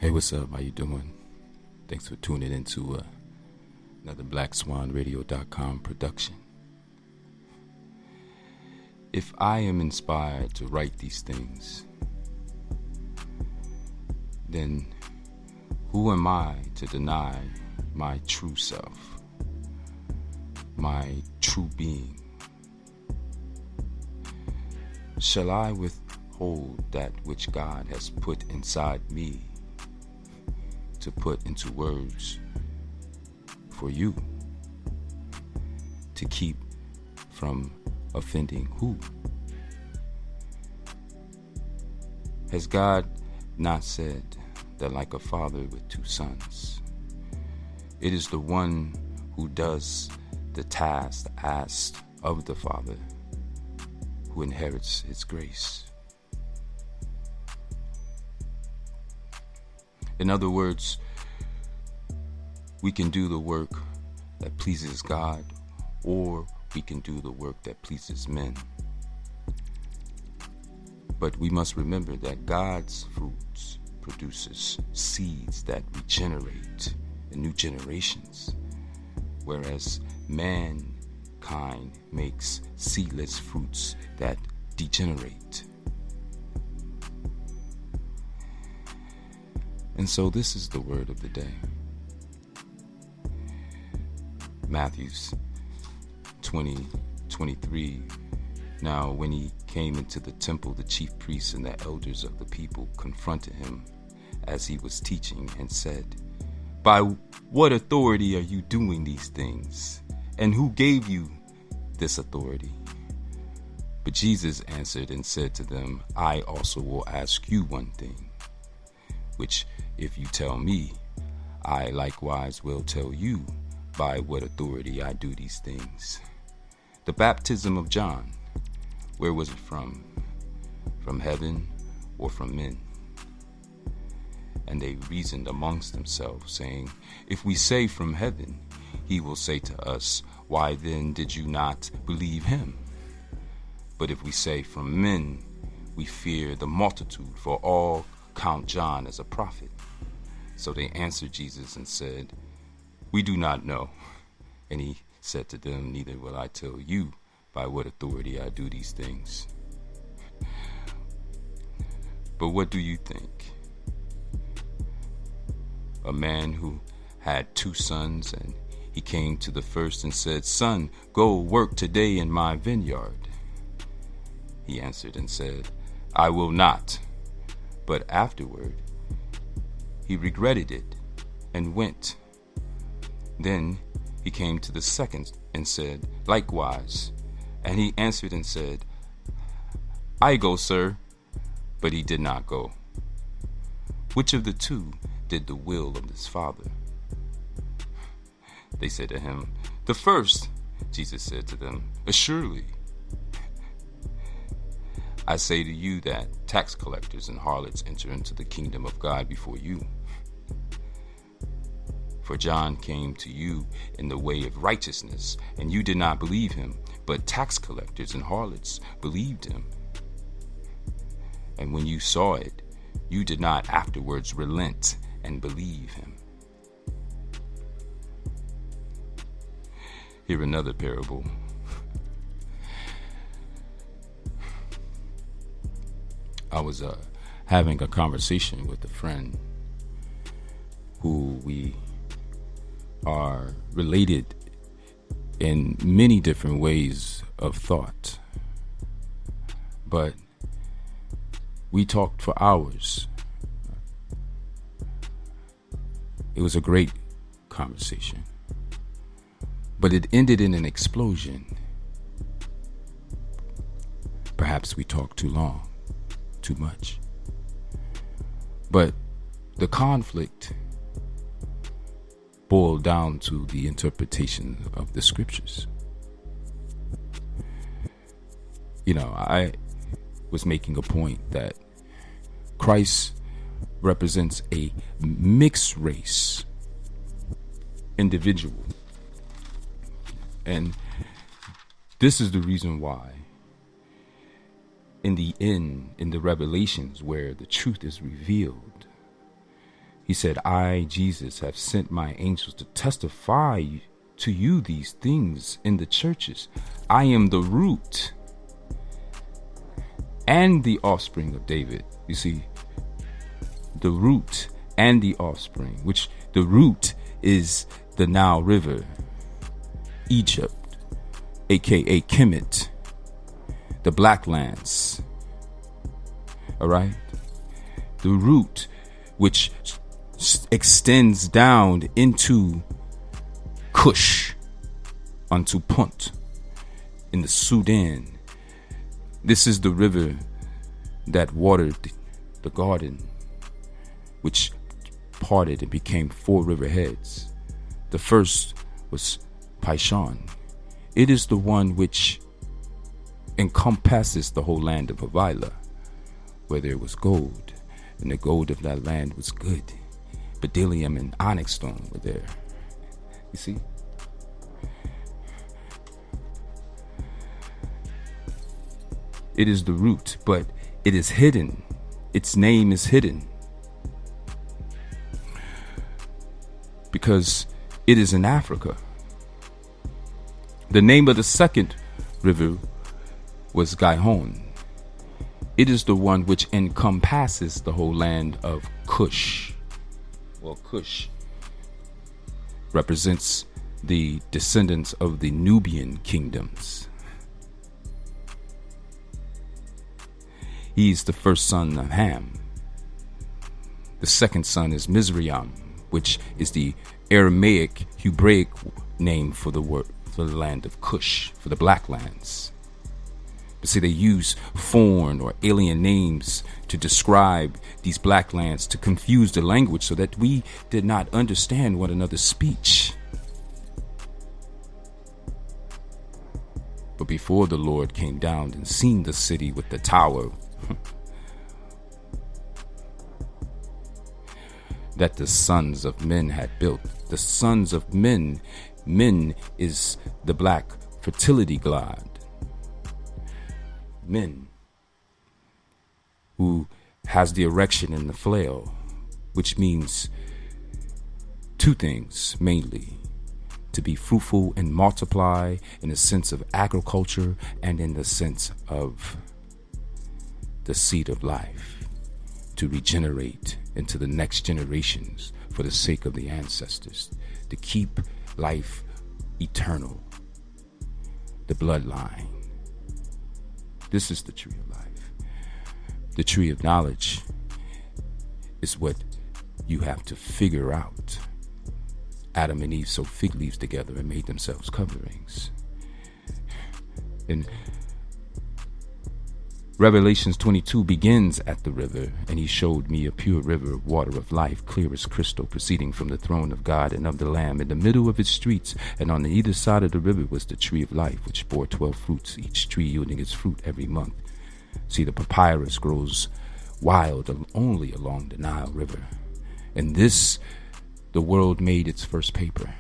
Hey, what's up? How you doing? Thanks for tuning into another BlackSwanRadio.com production. If I am inspired to write these things, then who am I to deny my true self, my true being? Shall I withhold that which God has put inside me to put into words for you, to keep from offending who? Has God not said that like a father with two sons, it is the one who does the task asked of the father who inherits his grace? In other words, we can do the work that pleases God, or we can do the work that pleases men. But we must remember that God's fruits produces seeds that regenerate in new generations, whereas mankind makes seedless fruits that degenerate. And so this is the word of the day. Matthew 20:23. Now when he came into the temple, the chief priests and the elders of the people confronted him as he was teaching and said, "By what authority are you doing these things? And who gave you this authority?" But Jesus answered and said to them, "I also will ask you one thing, which if you tell me, I likewise will tell you by what authority I do these things. The baptism of John, where was it from? From heaven or from men?" And they reasoned amongst themselves, saying, "If we say from heaven, he will say to us, why then did you not believe him? But if we say from men, we fear the multitude, for all count John as a prophet." So they answered Jesus and said, "We do not know." And he said to them, "Neither will I tell you by what authority I do these things." But what do you think? A man who had two sons, and he came to the first and said, "Son, go work today in my vineyard." He answered and said, "I will not." But afterward he regretted it and went. Then he came to the second and said, "Likewise." And he answered and said, "I go, sir." But he did not go. Which of the two did the will of his father? They said to him, "The first." Jesus said to them, "Assuredly, I say to you that tax collectors and harlots enter into the kingdom of God before you. For John came to you in the way of righteousness, and you did not believe him, but tax collectors and harlots believed him. And when you saw it, you did not afterwards relent and believe him." Here another parable. I was having a conversation with a friend who we are related in many different ways of thought, but we talked for hours. It was a great conversation, but it ended in an explosion. Perhaps we talked too long, too much. But the conflict boiled down to the interpretation of the scriptures. I was making a point that Christ represents a mixed race individual. And this is the reason why in the end, in the revelations where the truth is revealed, He said, I, Jesus, have sent my angels to testify to you these things in the churches. I am the root and the offspring of David. You see, the root and the offspring, which the root is the Nile River, Egypt, aka Kemet, the Black Lands. All right, the root, which extends down into Kush, unto Punt in the Sudan. This is the river that watered the garden, which parted and became 4 river heads. The first was Pishon. It is the one which encompasses the whole land of Havilah, where there was gold, and the gold of that land was good. Bdellium and onyx stone were there. You see? It is the root, but it is hidden. Its name is hidden because it is in Africa. The name of the second river was Gihon. It is the one which encompasses the whole land of Cush. Well, Cush represents the descendants of the Nubian kingdoms. He is the first son of Ham. The second son is Mizraim, which is the Aramaic, Hebraic name for the word, for the land of Cush, for the Black Lands. But see, they use foreign or alien names to describe these Black Lands to confuse the language so that we did not understand one another's speech. But before the Lord came down and seen the city with the tower that the sons of men had built. The sons of men, men is the black fertility god. Men who has the erection and the flail, which means 2 things mainly: to be fruitful and multiply in the sense of agriculture and in the sense of the seed of life, to regenerate into the next generations for the sake of the ancestors, to keep life eternal, the bloodline. This is the tree of life. The tree of knowledge is what you have to figure out. Adam and Eve sewed fig leaves together and made themselves coverings. And Revelations 22 begins at the river, and he showed me a pure river of water of life, clear as crystal, proceeding from the throne of God and of the Lamb, in the middle of its streets, and on either side of the river was the tree of life, which bore 12 fruits, each tree yielding its fruit every month. See, the papyrus grows wild only along the Nile River. And this, the world made its first paper,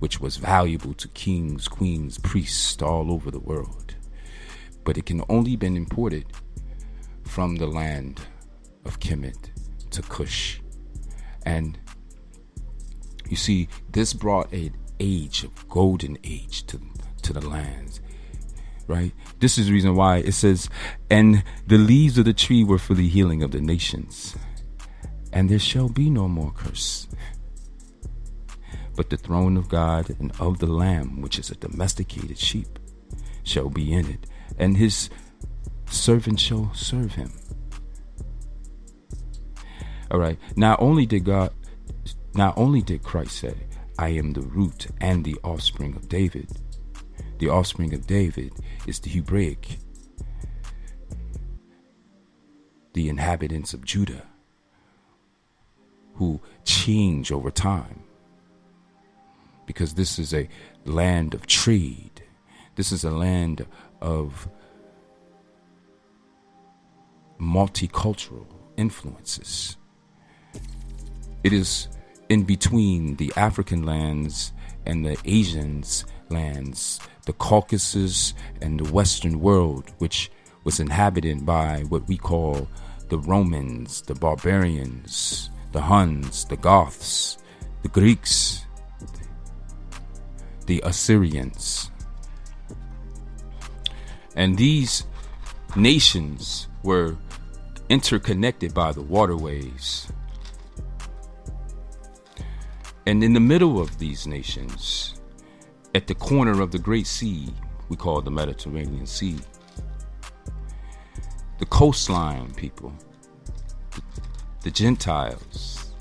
which was valuable to kings, queens, priests all over the world. But it can only been imported from the land of Kemet to Cush. And you see, this brought an age of golden age to the lands, right? This is the reason why it says, and the leaves of the tree were for the healing of the nations, and there shall be no more curse. But the throne of God and of the Lamb, which is a domesticated sheep, shall be in it, and his servant shall serve him. All right. Not only did Christ say, I am the root and the offspring of David. The offspring of David is the Hebraic, the inhabitants of Judah, who change over time. Because this is a land of trade. This is a land of multicultural influences. It is in between the African lands and the Asians lands, the Caucasus and the Western world, which was inhabited by what we call the Romans, the barbarians, the Huns, the Goths, the Greeks, the Assyrians. And these nations were interconnected by the waterways. And in the middle of these nations, at the corner of the Great Sea, we call the Mediterranean Sea, the coastline people, the Gentiles,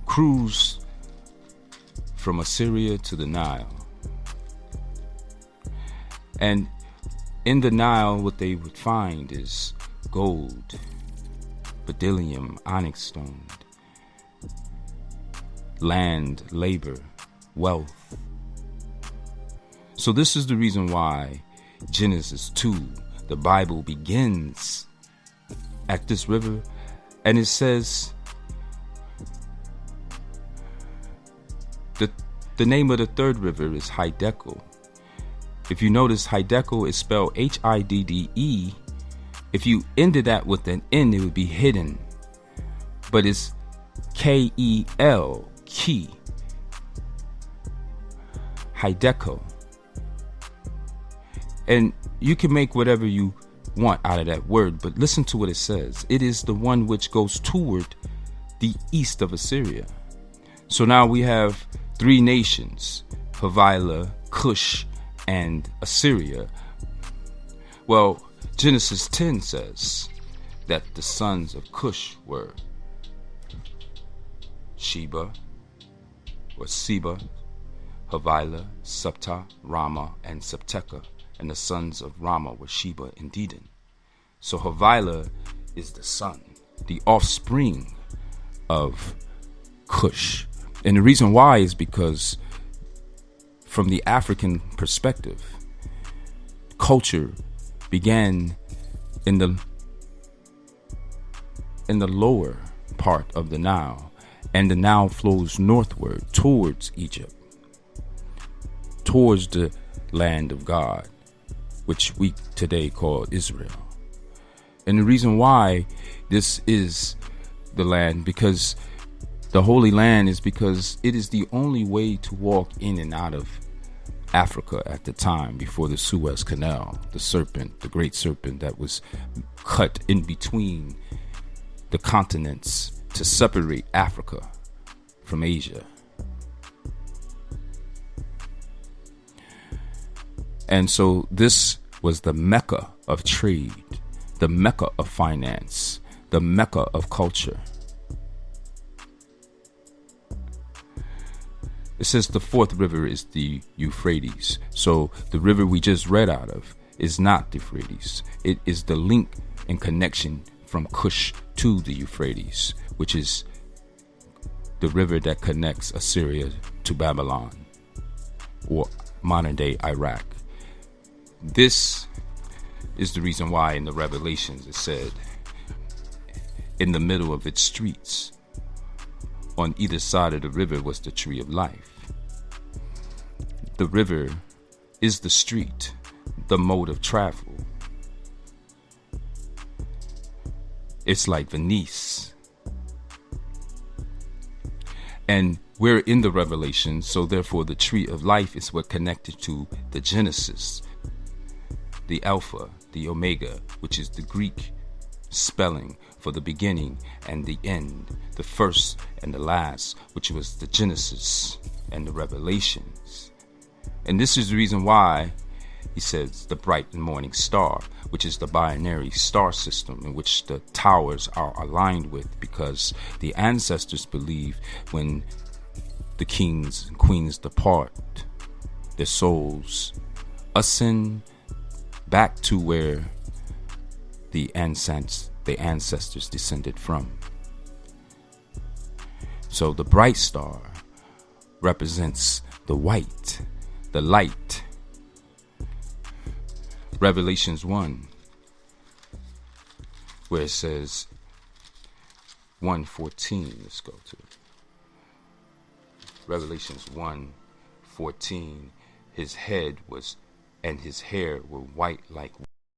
cruised from Assyria to the Nile. And in the Nile, what they would find is gold, bdellium, onyx stone, land, labor, wealth. So this is the reason why Genesis 2, the Bible begins at this river, and it says the name of the third river is Hiddekel. If you notice, Hiddekel is spelled Hidde. If you ended that with an N, it would be hidden. But it's Kel, key. Hiddekel. And you can make whatever you want out of that word, but listen to what it says. It is the one which goes toward the east of Assyria. So now we have three nations, Havilah, Cush, and Assyria. Well, Genesis 10 says that the sons of Cush were Sheba, or Seba, Havilah, Sabta, Rama, and Septeka. And the sons of Rama were Sheba and Dedan. So Havilah is the son, the offspring of Cush. And the reason why is because from the African perspective, culture began in the lower part of the Nile, and the Nile flows northward towards Egypt, towards the land of God, which we today call Israel. And the reason why this is the land, because the Holy Land, is because it is the only way to walk in and out of Africa at the time before the Suez Canal, the serpent, the great serpent that was cut in between the continents to separate Africa from Asia. And so this was the Mecca of trade, the Mecca of finance, the Mecca of culture. It says the fourth river is the Euphrates. So the river we just read out of is not the Euphrates. It is the link and connection from Cush to the Euphrates, which is the river that connects Assyria to Babylon, or modern day Iraq. This is the reason why in the Revelations it said, in the middle of its streets, on either side of the river was the tree of life. The river is the street, the mode of travel. It's like Venice. And we're in the Revelation, so therefore the tree of life is what connected to the Genesis, the Alpha, the Omega, which is the Greek spelling for the beginning and the end, the first and the last, which was the Genesis and the Revelations. And this is the reason why he says the bright and morning star, which is the binary star system in which the towers are aligned with, because the ancestors believe when the kings and queens depart, their souls ascend back to where the ancestors descended from. So the bright star represents the white, the light. Revelations 1, where it says 1:14. Let's go to it. Revelations 1:14. His head was, and his hair were white like